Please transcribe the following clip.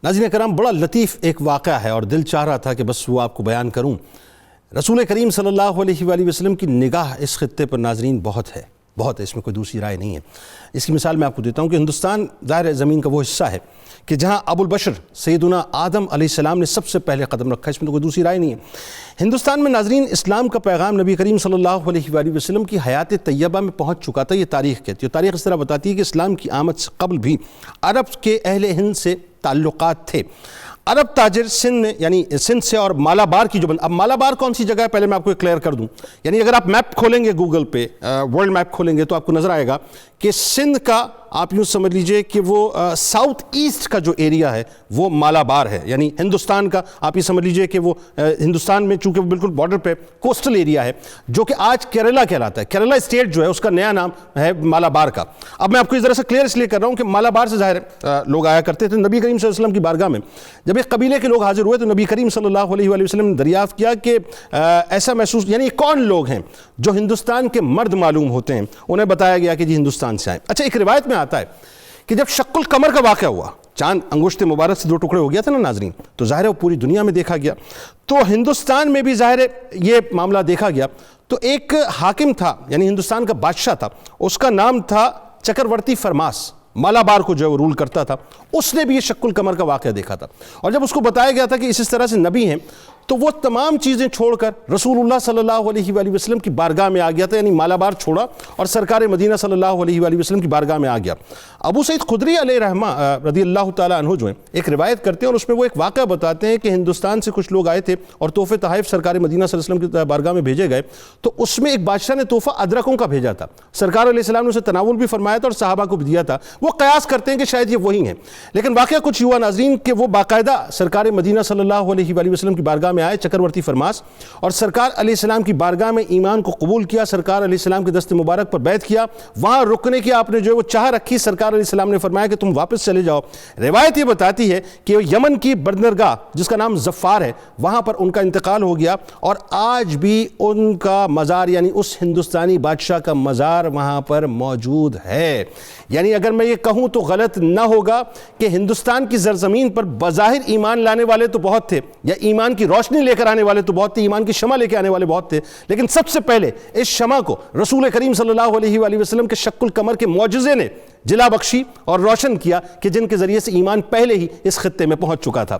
ناظرین کرام، بڑا لطیف ایک واقعہ ہے اور دل چاہ رہا تھا کہ بس وہ آپ کو بیان کروں۔ رسول کریم صلی اللہ علیہ وآلہ وسلم کی نگاہ اس خطے پر ناظرین بہت ہے، اس میں کوئی دوسری رائے نہیں ہے۔ اس کی مثال میں آپ کو دیتا ہوں کہ ہندوستان ظاہر زمین کا وہ حصہ ہے کہ جہاں ابو البشر سیدنا آدم علیہ السلام نے سب سے پہلے قدم رکھا، اس میں تو کوئی دوسری رائے نہیں ہے۔ ہندوستان میں ناظرین اسلام کا پیغام نبی کریم صلی اللہ علیہ وآلہ وسلم کی حیات طیبہ میں پہنچ چکا تھا، یہ تاریخ کہتی ہے۔ تاریخ اس طرح بتاتی ہے کہ اسلام کی آمد سے قبل بھی عرب کے اہل ہند سے تعلقات تھے۔ عرب تاجر سندھ میں، یعنی سندھ سے اور مالابار کی جو اب مالابار کون سی جگہ ہے پہلے میں آپ کو کلیئر کر دوں۔ یعنی اگر آپ میپ کھولیں گے گوگل پہ، ورلڈ میپ کھولیں گے تو آپ کو نظر آئے گا کہ سندھ کا آپ یوں سمجھ لیجئے کہ وہ ساؤتھ ایسٹ کا جو ایریا ہے وہ مالابار ہے، یعنی ہندوستان کا آپ یہ سمجھ لیجئے کہ وہ ہندوستان میں چونکہ وہ بالکل بارڈر پہ کوسٹل ایریا ہے، جو کہ آج کیرلا کہلاتا ہے۔ کیرلا اسٹیٹ جو ہے اس کا نیا نام ہے مالابار کا۔ اب میں آپ کو اس طرح سے کلیئر اس لیے کر رہا ہوں کہ مالابار سے ظاہر لوگ آیا کرتے تھے نبی کریم صلی اللہ علیہ وسلم کی بارگاہ میں۔ جب ایک قبیلے کے لوگ حاضر ہوئے تو نبی کریم صلی اللہ علیہ وآلہ وسلم نے دریافت کیا کہ ایسا محسوس، یعنی کون لوگ ہیں جو ہندوستان کے مرد معلوم ہوتے ہیں؟ انہیں بتایا گیا کہ جی ہندوستان سے آئے۔ اچھا، ایک روایت میں آتا ہے کہ جب شق القمر کا واقعہ ہوا، چاند انگشت مبارک سے دو ٹکڑے ہو گیا تھا نا ناظرین، تو ظاہر ہے وہ پوری دنیا میں دیکھا گیا، تو ہندوستان میں بھی ظاہر ہے یہ معاملہ دیکھا گیا۔ تو ایک حاکم تھا، یعنی ہندوستان کا بادشاہ تھا، اس کا نام تھا چکرورتی فرماس، مالابار کو جو وہ رول کرتا تھا، اس نے بھی یہ شق القمر کا واقعہ دیکھا تھا۔ اور جب اس کو بتایا گیا تھا کہ اس طرح سے نبی ہیں، تو وہ تمام چیزیں چھوڑ کر رسول اللہ صلی اللہ علیہ وآلہ وسلم کی بارگاہ میں آ گیا تھا، یعنی مالابار چھوڑا اور سرکار مدینہ صلی اللہ علیہ وآلہ وسلم کی بارگاہ میں آ گیا۔ ابو سعید خدری علیہ رحمہ رضی اللہ تعالیٰ عنہ جو ہیں ایک روایت کرتے ہیں اور اس میں وہ ایک واقعہ بتاتے ہیں کہ ہندوستان سے کچھ لوگ آئے تھے اور تحفے تحائف سرکار مدینہ صلی اللہ علیہ وسلم کی بارگاہ میں بھیجے گئے، تو اس میں ایک بادشاہ نے تحفہ ادرکوں کا بھیجا تھا۔ سرکار علیہ السلام نے اسے تناول بھی فرمایا تھا اور صحابہ کو بھی دیا تھا۔ وہ قیاس کرتے ہیں کہ شاید یہ وہی ہیں، لیکن واقعہ کچھ ہوا ناظرین کہ وہ باقاعدہ سرکار مدینہ صلی اللہ علیہ وآلہ وسلم کی بارگاہ میں آئے چکرورتی فرماس، اور سرکار علیہ السلام کی بارگاہ میں ایمان کو قبول کیا، سرکار علیہ السلام کے دست مبارک پر بیعت کیا۔ وہاں رکنے کی آپ نے جو ہے وہ چاہ رکھی، سرکار علیہ السلام نے فرمایا کہ تم واپس چلے جاؤ۔ روایت یہ بتاتی ہے کہ یمن کی بندرگاہ جس کا نام ظفار ہے، وہاں پر ان کا انتقال ہو گیا، اور آج بھی ان کا مزار، یعنی اس ہندوستانی بادشاہ کا مزار وہاں پر موجود ہے۔ یعنی اگر میں یہ کہوں تو غلط نہ ہوگا کہ ہندوستان کی زرزمین پر بظاہر ایمان لانے والے تو بہت تھے، یا ایمان کی روشنی لے کر آنے والے تو بہت تھے، ایمان کی شمع لے کے آنے والے بہت تھے، لیکن سب سے پہلے اس شمع کو رسول کریم صلی اللہ علیہ وآلہ وسلم کے شق القمر کے معجزے نے جلا بخشی اور روشن کیا، کہ جن کے ذریعے سے ایمان پہلے ہی اس خطے میں پہنچ چکا تھا۔